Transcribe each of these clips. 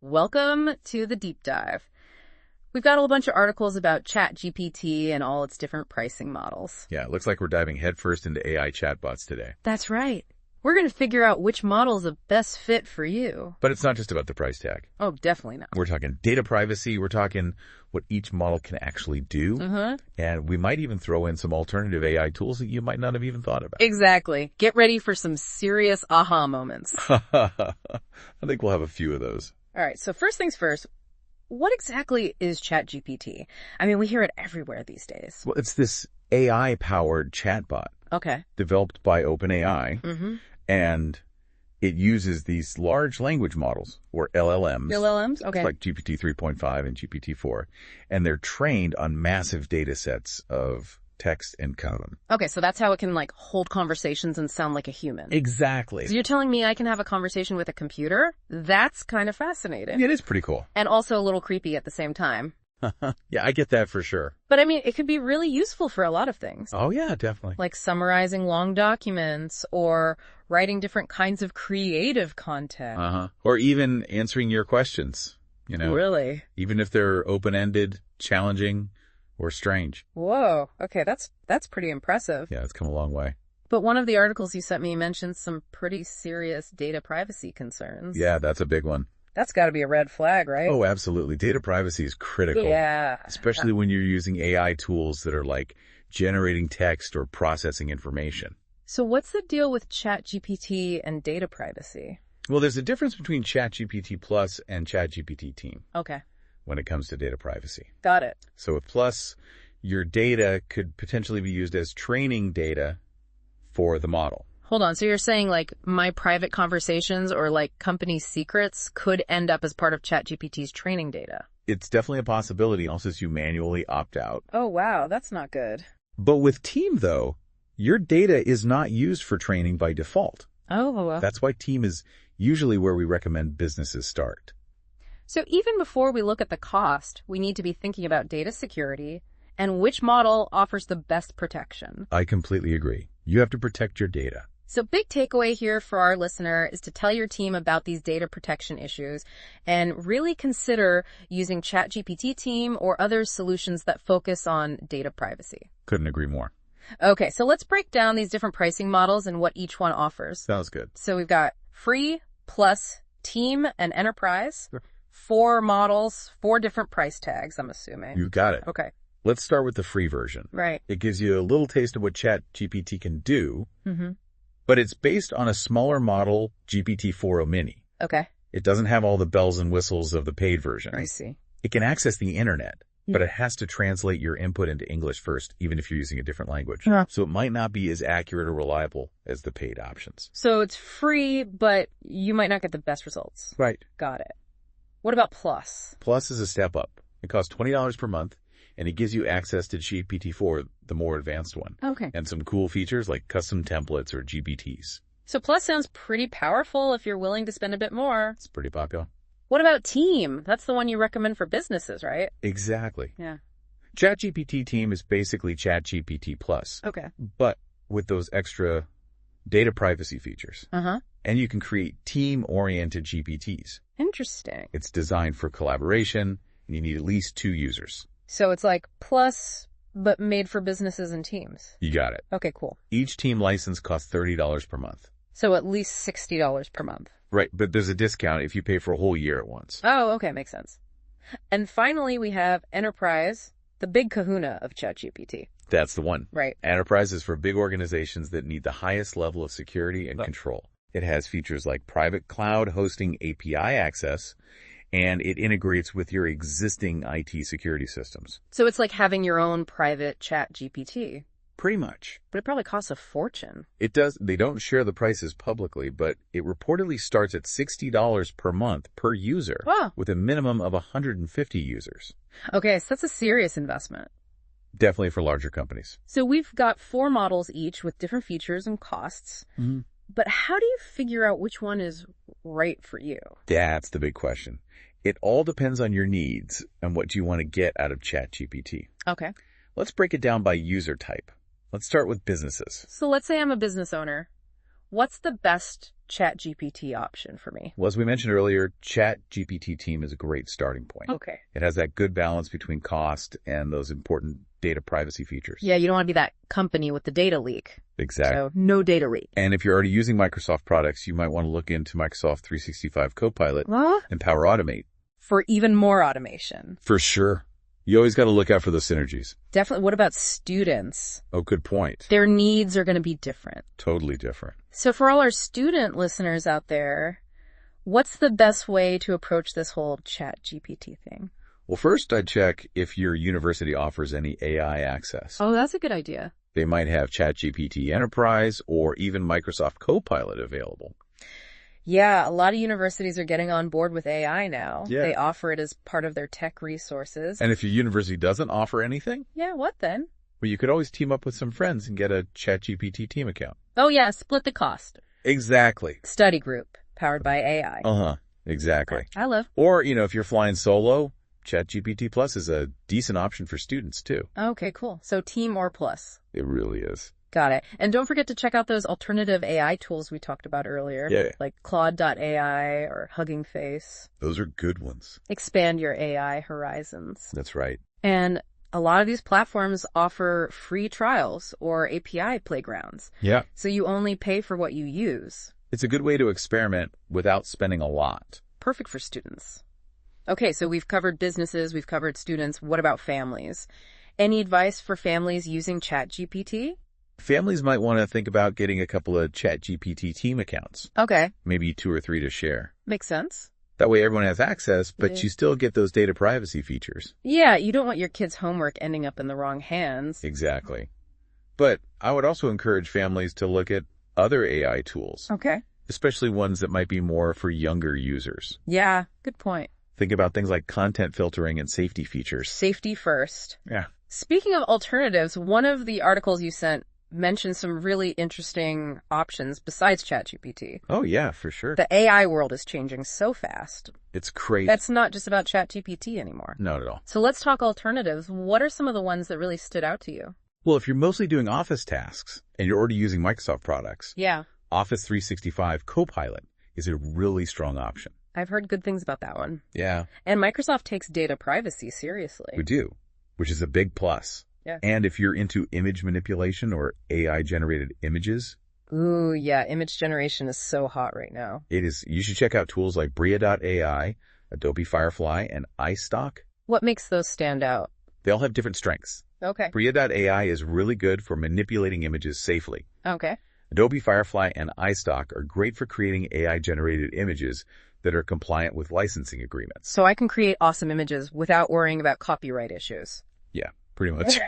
Welcome to the deep dive. We've got a whole bunch of articles about ChatGPT and all its different pricing models. Yeah, it looks like we're diving headfirst into AI chatbots today. That's right. We're going to figure out which model's the best fit for you. But it's not just about the price tag. Oh, definitely not. We're talking data privacy. We're talking what each model can actually do. And we might even throw in some alternative AI tools that you might not have even thought about. Exactly. Get ready for some serious aha moments. I think we'll have a few of those. All right, so first things first, what exactly is ChatGPT? I mean, we hear it everywhere these days. Well, it's this AI-powered chatbot Okay. developed by OpenAI, and it uses these large language models, or LLMs. LLMs? Okay. It's like GPT 3.5 and GPT 4, and they're trained on massive data sets of text and code. Okay, so that's how it can, like, hold conversations and sound like a human. Exactly. So you're telling me I can have a conversation with a computer? That's kind of fascinating. Yeah, it is pretty cool. And also a little creepy at the same time. Yeah, I get that for sure. But I mean, it could be really useful for a lot of things. Oh, yeah, definitely. Like summarizing long documents or writing different kinds of creative content. Or even answering your questions, you know. Really? Even if they're open-ended, challenging, or strange. Whoa. Okay, that's pretty impressive. Yeah, it's come a long way. But one of the articles you sent me mentioned some pretty serious data privacy concerns. Yeah, that's a big one. That's got to be a red flag, right? Oh, absolutely. Data privacy is critical. Yeah. Especially when you're using AI tools that are like generating text or processing information. So what's the deal with ChatGPT and data privacy? Well, there's a difference between ChatGPT Plus and ChatGPT Team Okay. when it comes to data privacy. Got it. So with Plus, your data could potentially be used as training data for the model. Hold on. So you're saying like my private conversations or like company secrets could end up as part of ChatGPT's training data? It's definitely a possibility, also as you manually opt out. Oh, wow. That's not good. But with Team, though, your data is not used for training by default. Oh, well. That's why Team is usually where we recommend businesses start. So even before we look at the cost, we need to be thinking about data security and which model offers the best protection. I completely agree. You have to protect your data. So big takeaway here for our listener is to tell your team about these data protection issues and really consider using ChatGPT Team or other solutions that focus on data privacy. Couldn't agree more. Okay, so let's break down these different pricing models and what each one offers. Sounds good. So we've got Free, Plus, Team, and Enterprise. Sure. 4 models, 4 different price tags, I'm assuming. You've got it. Okay. Let's start with the free version. Right. It gives you a little taste of what ChatGPT can do, but it's based on a smaller model GPT-4o Mini. Okay. It doesn't have all the bells and whistles of the paid version. I see. It can access the internet, but it has to translate your input into English first, even if you're using a different language. Yeah. So it might not be as accurate or reliable as the paid options. So it's free, but you might not get the best results. Right. Got it. What about Plus? Plus is a step up. It costs $20 per month, and it gives you access to GPT-4, the more advanced one. Okay. And some cool features like custom templates or GBTs. So Plus sounds pretty powerful if you're willing to spend a bit more. It's pretty popular. What about Team? That's the one you recommend for businesses, right? Exactly. Yeah. ChatGPT Team is basically ChatGPT Plus, Okay. but with those extra data privacy features. And you can create team-oriented GPTs. Interesting. It's designed for collaboration, and you need at least 2 users. So it's like Plus, but made for businesses and teams. You got it. Okay, cool. Each team license costs $30 per month. So at least $60 per month. Right, but there's a discount if you pay for a whole year at once. Oh, okay, makes sense. And finally, we have Enterprise, the big kahuna of ChatGPT. That's the one. Right. Enterprise is for big organizations that need the highest level of security and control. It has features like private cloud hosting API access, and it integrates with your existing IT security systems. So it's like having your own private ChatGPT. Pretty much. But it probably costs a fortune. It does. They don't share the prices publicly, but it reportedly starts at $60 per month per user. Wow. With a minimum of 150 users. Okay, so that's a serious investment. Definitely for larger companies. So we've got 4 models each with different features and costs. But how do you figure out which one is right for you? That's the big question. It all depends on your needs and what you want to get out of ChatGPT. Okay. Let's break it down by user type. Let's start with businesses. So let's say I'm a business owner. What's the best ChatGPT option for me? Well, as we mentioned earlier, ChatGPT team is a great starting point. Okay. It has that good balance between cost and those important data privacy features. Yeah, you don't want to be that company with the data leak. Exactly. So no data leak. And if you're already using Microsoft products, you might want to look into Microsoft 365 Copilot and Power Automate. For even more automation. For sure. You always got to look out for those synergies. Definitely. What about students? Oh, good point. Their needs are going to be different. Totally different. So for all our student listeners out there, what's the best way to approach this whole ChatGPT thing? Well, first I'd check if your university offers any AI access. Oh, that's a good idea. They might have ChatGPT Enterprise or even Microsoft Copilot available. Yeah, a lot of universities are getting on board with AI now. Yeah. They offer it as part of their tech resources. And if your university doesn't offer anything, Yeah, what then? well, you could always team up with some friends and get a ChatGPT team account. Oh, yeah, split the cost. Exactly. Study group, powered by AI. Uh-huh. Exactly. I love. Or, if you're flying solo, ChatGPT Plus is a decent option for students, too. Okay, cool. So team or plus. It really is. Got it. And don't forget to check out those alternative AI tools we talked about earlier. Yeah. Like Claude.ai or Hugging Face. Those are good ones. Expand your AI horizons. That's right. And a lot of these platforms offer free trials or API playgrounds. Yeah. So you only pay for what you use. It's a good way to experiment without spending a lot. Perfect for students. Okay, so we've covered businesses, we've covered students. What about families? Any advice for families using ChatGPT? Families might want to think about getting a couple of ChatGPT team accounts. Okay, Maybe 2 or 3 to share. makes sense. That way everyone has access, but Yeah. you still get those data privacy features. Yeah, you don't want your kids' homework ending up in the wrong hands. Exactly. But I would also encourage families to look at other AI tools, Okay. especially ones that might be more for younger users. Yeah, good point. Think about things like content filtering and safety features. Safety first. Yeah. Speaking of alternatives, one of the articles you sent mentioned some really interesting options besides ChatGPT. Oh, yeah, for sure. The AI world is changing so fast. It's crazy. That's not just about ChatGPT anymore. Not at all. So let's talk alternatives. What are some of the ones that really stood out to you? Well, if you're mostly doing office tasks and you're already using Microsoft products, Yeah, Office 365 Copilot is a really strong option. I've heard good things about that one. Yeah, And Microsoft takes data privacy seriously. we do, which is a big plus. Yeah. And if you're into image manipulation or AI-generated images, Ooh, yeah, image generation is so hot right now. you should check out tools like Bria.ai, Adobe Firefly, and iStock. What makes those stand out? They all have different strengths. Okay. Bria.ai is really good for manipulating images safely. Okay. Adobe Firefly and iStock are great for creating AI-generated images that are compliant with licensing agreements. So I can create awesome images without worrying about copyright issues. Yeah, pretty much.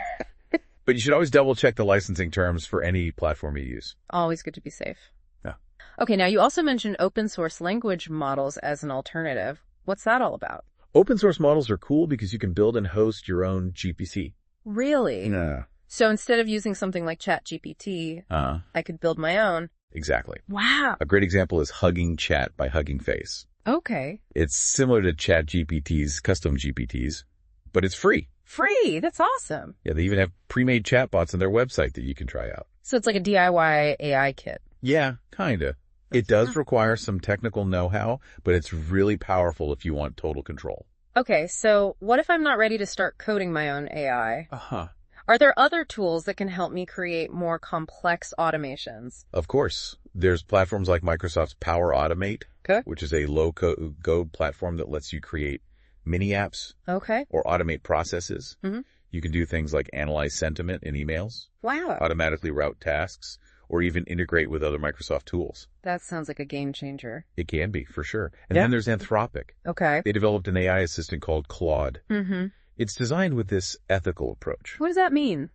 But you should always double-check the licensing terms for any platform you use. Always good to be safe. Yeah. Okay, now you also mentioned open source language models as an alternative. What's that all about? Open source models are cool because you can build and host your own GPC. Really? Yeah. So instead of using something like ChatGPT, I could build my own. Exactly. Wow. A great example is Hugging Chat by Hugging Face. Okay. It's similar to ChatGPT's custom GPTs, but it's free. Free. That's awesome. Yeah, they even have pre-made chatbots on their website that you can try out. So it's like a DIY AI kit. Yeah, kinda. It does require some technical know-how, but it's really powerful if you want total control. Okay, so what if I'm not ready to start coding my own AI? Uh-huh. Are there other tools that can help me create more complex automations? Of course. There's platforms like Microsoft's Power Automate, Okay. which is a low-code platform that lets you create mini apps Okay. or automate processes. Mhm. You can do things like analyze sentiment in emails, Wow. automatically route tasks, or even integrate with other Microsoft tools. That sounds like a game changer. It can be, for sure. And Yeah. then there's Anthropic. Okay. They developed an AI assistant called Claude. Mm-hmm. It's designed with this ethical approach. What does that mean?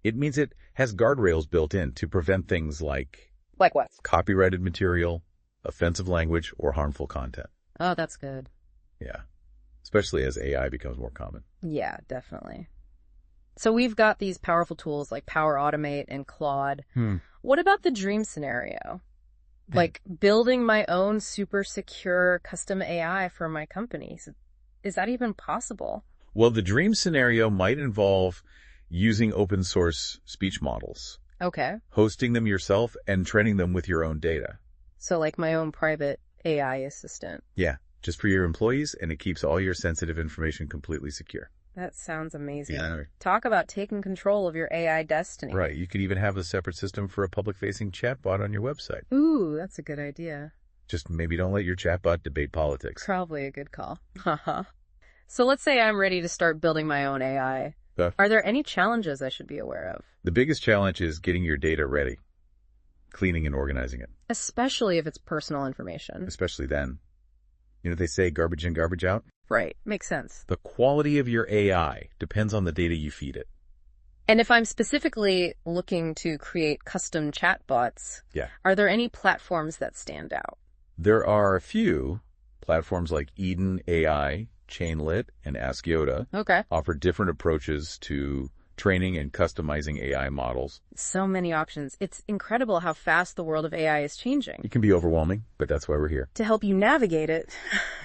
It means it has guardrails built in to prevent things like Like what? copyrighted material, offensive language, or harmful content. Oh, that's good. Yeah. Especially as AI becomes more common. Yeah, definitely. So we've got these powerful tools like Power Automate and Claude. What about the dream scenario? Like building my own super secure custom AI for my company. Is that even possible? Well, the dream scenario might involve using open source speech models, Okay. hosting them yourself, and training them with your own data. So like my own private AI assistant. Yeah, just for your employees, and it keeps all your sensitive information completely secure. That sounds amazing. Yeah. Talk about taking control of your AI destiny. Right. You could even have a separate system for a public-facing chatbot on your website. Ooh, that's a good idea. Just maybe don't let your chatbot debate politics. Probably a good call. Haha. So let's say I'm ready to start building my own AI. Are there any challenges I should be aware of? The biggest challenge is getting your data ready, cleaning and organizing it. Especially if it's personal information. Especially then. You know, they say garbage in, garbage out. Right. Makes sense. The quality of your AI depends on the data you feed it. And if I'm specifically looking to create custom chatbots, are there any platforms that stand out? There are a few. Platforms like Eden AI, Chainlit, and Ask Yoda offer different approaches to training and customizing AI models. So many options. It's incredible how fast the world of AI is changing. It can be overwhelming, but that's why we're here. To help you navigate it.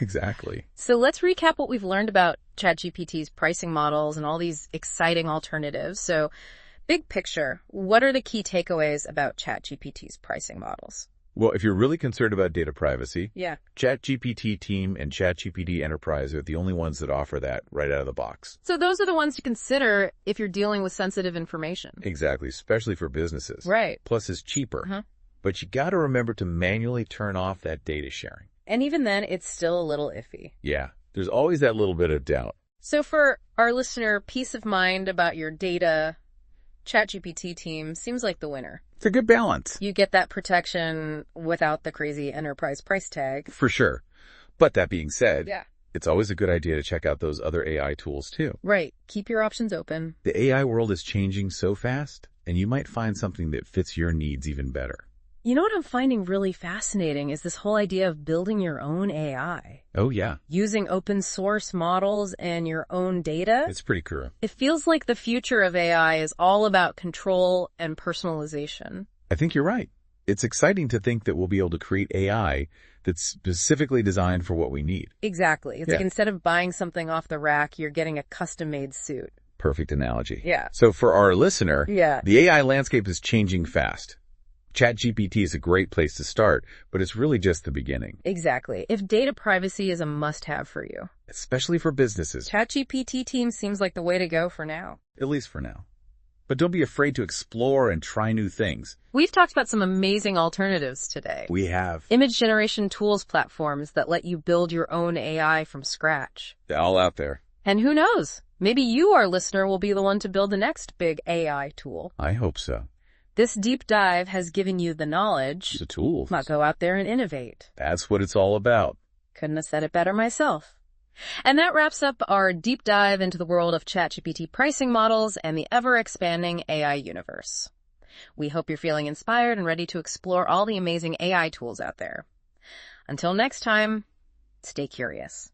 Exactly. So let's recap what we've learned about ChatGPT's pricing models and all these exciting alternatives. So big picture, what are the key takeaways about ChatGPT's pricing models? Well, if you're really concerned about data privacy, Yeah. ChatGPT Team and ChatGPT Enterprise are the only ones that offer that right out of the box. So those are the ones to consider if you're dealing with sensitive information. Exactly, especially for businesses. Right. Plus, it's cheaper. But you got to remember to manually turn off that data sharing. And even then, it's still a little iffy. Yeah, there's always that little bit of doubt. So for our listener, peace of mind about your data, ChatGPT Team seems like the winner. It's a good balance. You get that protection without the crazy enterprise price tag. For sure. But that being said, Yeah. it's always a good idea to check out those other AI tools too. Right. Keep your options open. The AI world is changing so fast, and you might find something that fits your needs even better. You know what I'm finding really fascinating is this whole idea of building your own AI. Oh, yeah. Using open source models and your own data. It's pretty cool. It feels like the future of AI is all about control and personalization. I think you're right. It's exciting to think that we'll be able to create AI that's specifically designed for what we need. Exactly. It's like instead of buying something off the rack, you're getting a custom-made suit. Perfect analogy. Yeah. So for our listener, Yeah. the AI landscape is changing fast. ChatGPT is a great place to start, but it's really just the beginning. Exactly. If data privacy is a must-have for you, especially for businesses, ChatGPT Team seems like the way to go for now. At least for now. But don't be afraid to explore and try new things. We've talked about some amazing alternatives today. We have. Image generation tools platforms that let you build your own AI from scratch. They're all out there. And who knows? Maybe you, our listener, will be the one to build the next big AI tool. I hope so. This deep dive has given you the knowledge. The tools. Now go out there and innovate. That's what it's all about. Couldn't have said it better myself. And that wraps up our deep dive into the world of ChatGPT pricing models and the ever-expanding AI universe. We hope you're feeling inspired and ready to explore all the amazing AI tools out there. Until next time, stay curious.